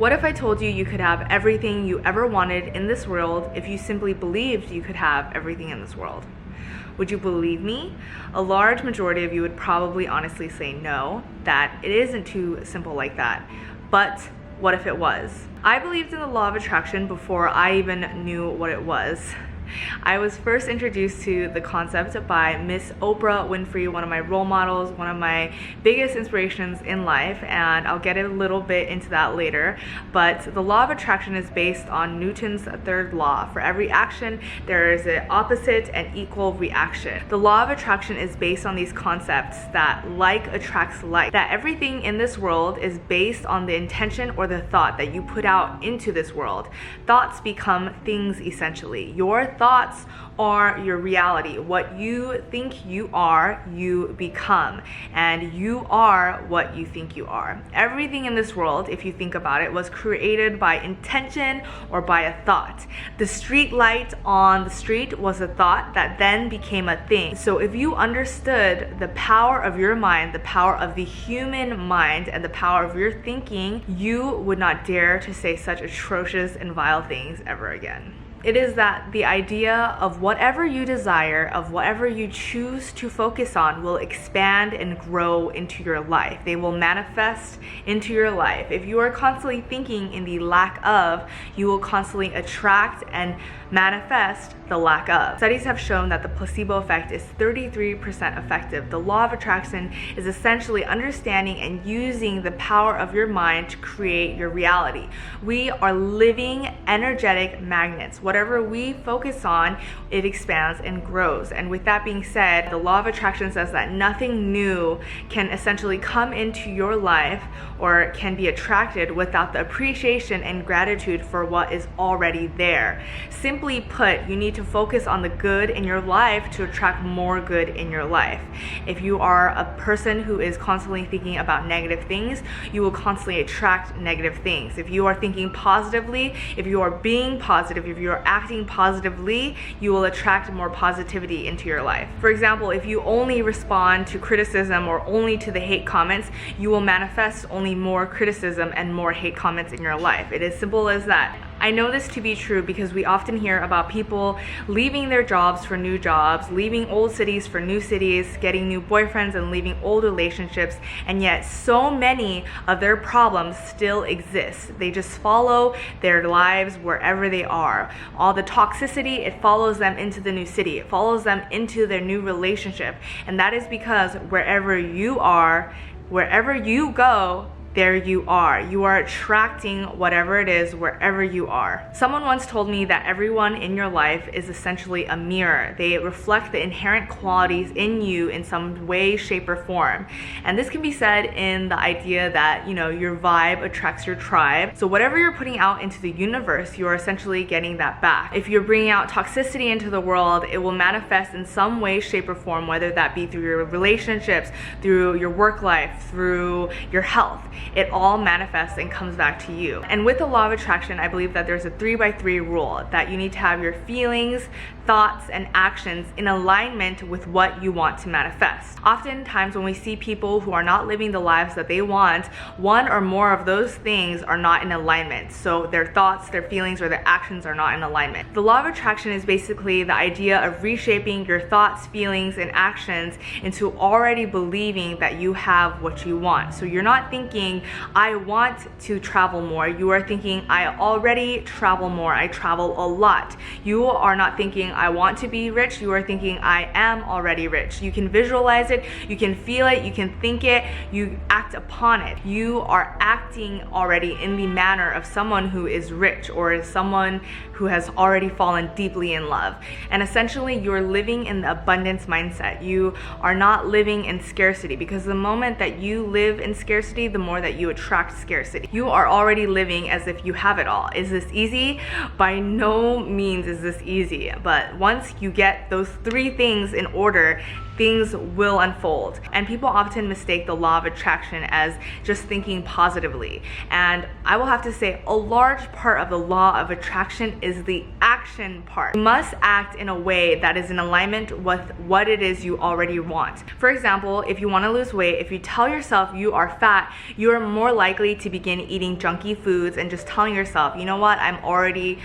What if I told you you could have everything you ever wanted in this world if you simply believed you could have everything in this world? Would you believe me? A large majority of you would probably honestly say no, that it isn't too simple like that. But what if it was? I believed in the law of attraction before I even knew what it was. I was first introduced to the concept by Miss Oprah Winfrey, one of my role models, one of my biggest inspirations in life, and I'll get a little bit into that later. But the law of attraction is based on Newton's third law. For every action, there is an opposite and equal reaction. The law of attraction is based on these concepts that like attracts like, that everything in this world is based on the intention or the thought that you put out into this world. Thoughts become things essentially. Your thoughts are your reality. What you think you are, you become. And you are what you think you are. Everything in this world, if you think about it, was created by intention or by a thought. The street light on the street was a thought that then became a thing. So if you understood the power of your mind, the power of the human mind, and the power of your thinking, you would not dare to say such atrocious and vile things ever again. It is that the idea of whatever you desire, of whatever you choose to focus on, will expand and grow into your life. They will manifest into your life. If you are constantly thinking in the lack of, you will constantly attract and manifest the lack of. Studies have shown that the placebo effect is 33% effective. The law of attraction is essentially understanding and using the power of your mind to create your reality. We are living energetic magnets. Whatever we focus on, it expands and grows. And with that being said, the law of attraction says that nothing new can essentially come into your life or can be attracted without the appreciation and gratitude for what is already there. Simply put, you need to focus on the good in your life to attract more good in your life. If you are a person who is constantly thinking about negative things, you will constantly attract negative things. If you are thinking positively, if you are being positive, if you are acting positively, you will attract more positivity into your life. For example, if you only respond to criticism or only to the hate comments, you will manifest only more criticism and more hate comments in your life. It is simple as that. I know this to be true because we often hear about people leaving their jobs for new jobs, leaving old cities for new cities, getting new boyfriends and leaving old relationships, and yet so many of their problems still exist. They just follow their lives wherever they are. All the toxicity, it follows them into the new city. It follows them into their new relationship. And that is because wherever you are, wherever you go, there you are. You are attracting whatever it is wherever you are. Someone once told me that everyone in your life is essentially a mirror. They reflect the inherent qualities in you in some way, shape, or form. And this can be said in the idea that, your vibe attracts your tribe. So whatever you're putting out into the universe, you are essentially getting that back. If you're bringing out toxicity into the world, it will manifest in some way, shape, or form, whether that be through your relationships, through your work life, through your health. It all manifests and comes back to you. And with the law of attraction, I believe that there's a 3x3 rule, that you need to have your feelings, thoughts, and actions in alignment with what you want to manifest. Oftentimes when we see people who are not living the lives that they want, one or more of those things are not in alignment. So their thoughts, their feelings, or their actions are not in alignment. The law of attraction is basically the idea of reshaping your thoughts, feelings, and actions into already believing that you have what you want. So you're not thinking, I want to travel more. You are thinking, I already travel more. I travel a lot. You are not thinking, I want to be rich. You are thinking, I am already rich. You can visualize it, you can feel it, you can think it, you act upon it. You are acting already in the manner of someone who is rich or is someone who has already fallen deeply in love. And essentially, you're living in the abundance mindset. You are not living in scarcity, because the moment that you live in scarcity, the more that you attract scarcity. You are already living as if you have it all. Is this easy? By no means is this easy. But once you get those three things in order, things will unfold. And people often mistake the law of attraction as just thinking positively. And I will have to say a large part of the law of attraction is the action part. You must act in a way that is in alignment with what it is you already want. For example, if you want to lose weight, if you tell yourself you are fat, you are more likely to begin eating junky foods and just telling yourself, you know what, I'm already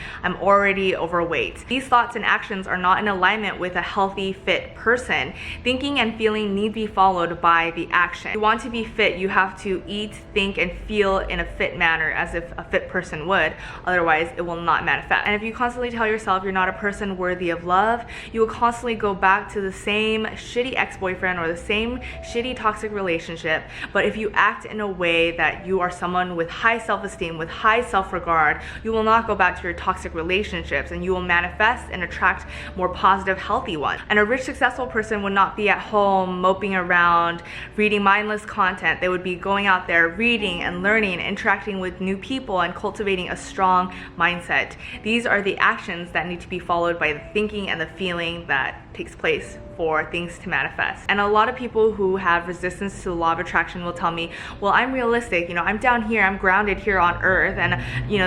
overweight. These thoughts and actions are not in alignment with a healthy, fit person. Thinking and feeling need be followed by the action. If you want to be fit, you have to eat, think, and feel in a fit manner as if a fit person would. Otherwise, it will not manifest. And if you constantly tell yourself you're not a person worthy of love, you will constantly go back to the same shitty ex-boyfriend or the same shitty toxic relationship. But if you act in a way that you are someone with high self-esteem, with high self-regard, you will not go back to your toxic relationships, and you will manifest and attract more positive, healthy ones. And a rich, successful person would not be at home moping around, reading mindless content. They would be going out there reading and learning, interacting with new people, and cultivating a strong mindset. These are the actions that need to be followed by the thinking and the feeling that takes place for things to manifest. And a lot of people who have resistance to the law of attraction will tell me, well, I'm realistic, I'm down here, I'm grounded here on earth, and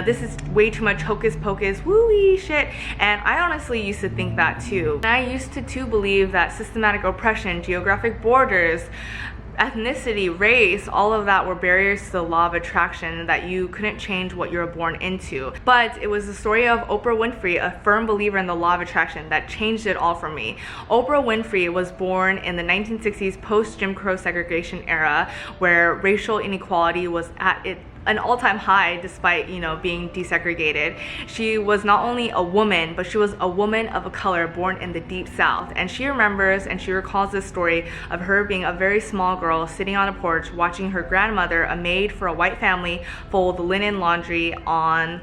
this is way too much hocus pocus woo-wee shit. And I honestly used to think that too. And I used to too believe that systematic oppression, geographic borders, ethnicity, race, all of that were barriers to the law of attraction, that you couldn't change what you were born into. But it was the story of Oprah Winfrey, a firm believer in the law of attraction, that changed it all for me. Oprah Winfrey was born in the 1960s post-Jim Crow segregation era, where racial inequality was at an all-time high despite being desegregated. She was not only a woman, but she was a woman of color born in the deep south. And she remembers and she recalls this story of her being a very small girl sitting on a porch watching her grandmother, a maid for a white family, fold linen laundry on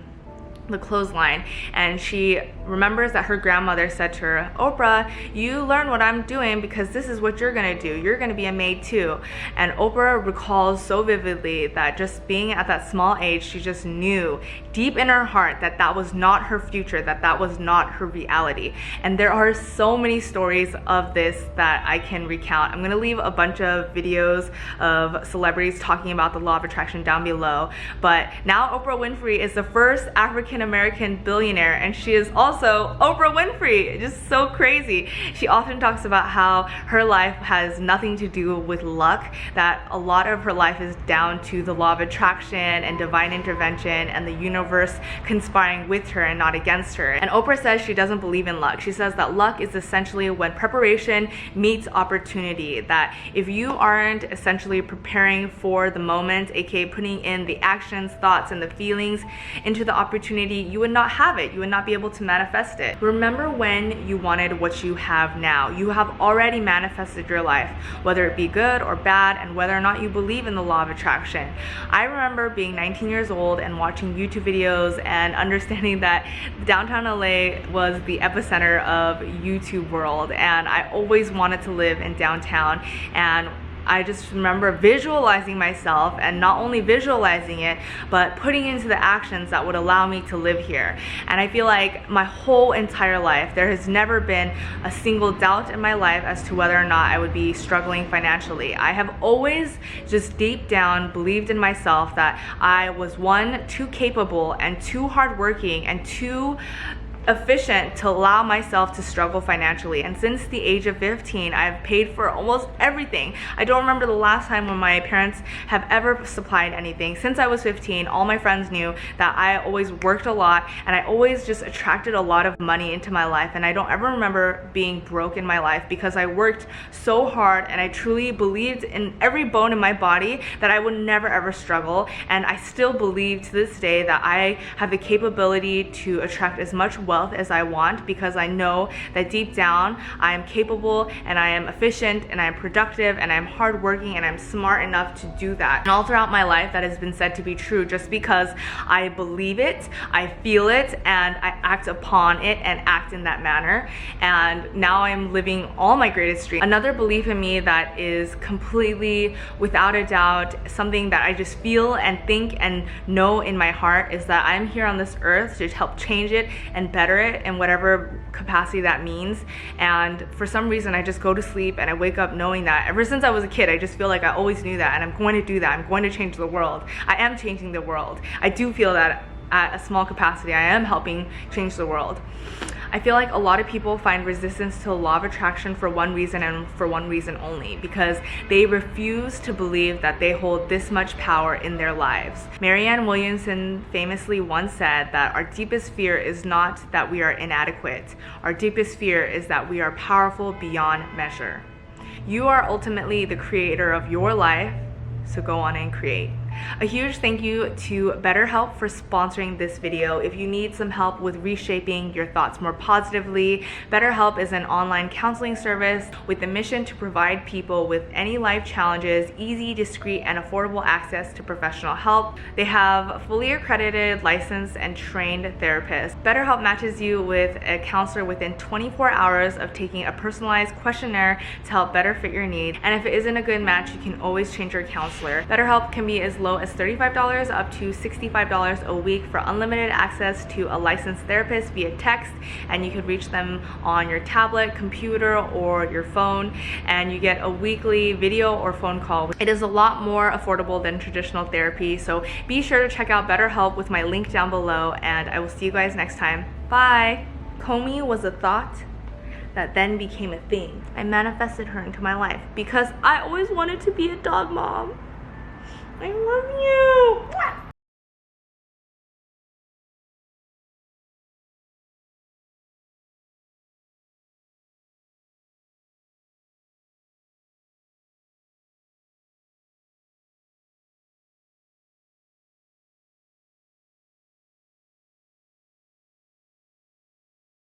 the clothesline. And she remembers that her grandmother said to her, Oprah, you learn what I'm doing because this is what you're gonna do. You're gonna be a maid too. And Oprah recalls so vividly that just being at that small age, she just knew deep in her heart that that was not her future, that that was not her reality. And there are so many stories of this that I can recount. I'm gonna leave a bunch of videos of celebrities talking about the law of attraction down below. But now Oprah Winfrey is the first African-American billionaire, and she is also Oprah Winfrey. Just so crazy. She often talks about how her life has nothing to do with luck, that a lot of her life is down to the law of attraction and divine intervention and the universe conspiring with her and not against her. And Oprah says she doesn't believe in luck. She says that luck is essentially when preparation meets opportunity, that if you aren't essentially preparing for the moment, aka putting in the actions, thoughts, and the feelings into the opportunity, you would not have it. You would not be able to manifest it. Remember when you wanted what you have now. You have already manifested your life, whether it be good or bad, and whether or not you believe in the law of attraction. I remember being 19 years old and watching YouTube videos and understanding that downtown LA was the epicenter of YouTube world, and I always wanted to live in downtown. And I just remember visualizing myself, and not only visualizing it, but putting into the actions that would allow me to live here. And I feel like my whole entire life, there has never been a single doubt in my life as to whether or not I would be struggling financially. I have always just deep down believed in myself that I was, one, too capable and too hardworking and too efficient to allow myself to struggle financially. And since the age of 15, I've paid for almost everything. I don't remember the last time when my parents have ever supplied anything. Since I was 15, all my friends knew that I always worked a lot, and I always just attracted a lot of money into my life. And I don't ever remember being broke in my life because I worked so hard, and I truly believed in every bone in my body that I would never ever struggle. And I still believe to this day that I have the capability to attract as much wealth as I want, because I know that deep down I am capable and I am efficient and I am productive and I'm hardworking and I'm smart enough to do that. And all throughout my life that has been said to be true, just because I believe it, I feel it, and I act upon it and act in that manner. And now I'm living all my greatest dreams. Another belief in me that is completely, without a doubt, something that I just feel and think and know in my heart is that I'm here on this earth to help change it and better better it in whatever capacity that means. And for some reason, I just go to sleep and I wake up knowing that. Ever since I was a kid, I just feel like I always knew that, and I'm going to do that. I'm going to change the world. I am changing the world. I do feel that at a small capacity, I am helping change the world. I feel like a lot of people find resistance to the law of attraction for one reason, and for one reason only, because they refuse to believe that they hold this much power in their lives. Marianne Williamson famously once said that our deepest fear is not that we are inadequate. Our deepest fear is that we are powerful beyond measure. You are ultimately the creator of your life, so go on and create. A huge thank you to BetterHelp for sponsoring this video. If you need some help with reshaping your thoughts more positively, BetterHelp is an online counseling service with the mission to provide people with any life challenges easy, discreet, and affordable access to professional help. They have fully accredited, licensed, and trained therapists. BetterHelp matches you with a counselor within 24 hours of taking a personalized questionnaire to help better fit your needs. And if it isn't a good match, you can always change your counselor. BetterHelp can be as low as $35 up to $65 a week for unlimited access to a licensed therapist via text, and you can reach them on your tablet, computer, or your phone, and you get a weekly video or phone call. It is a lot more affordable than traditional therapy, so be sure to check out BetterHelp with my link down below, and I will see you guys next time. Bye! Comey was a thought that then became a thing. I manifested her into my life because I always wanted to be a dog mom. I love you.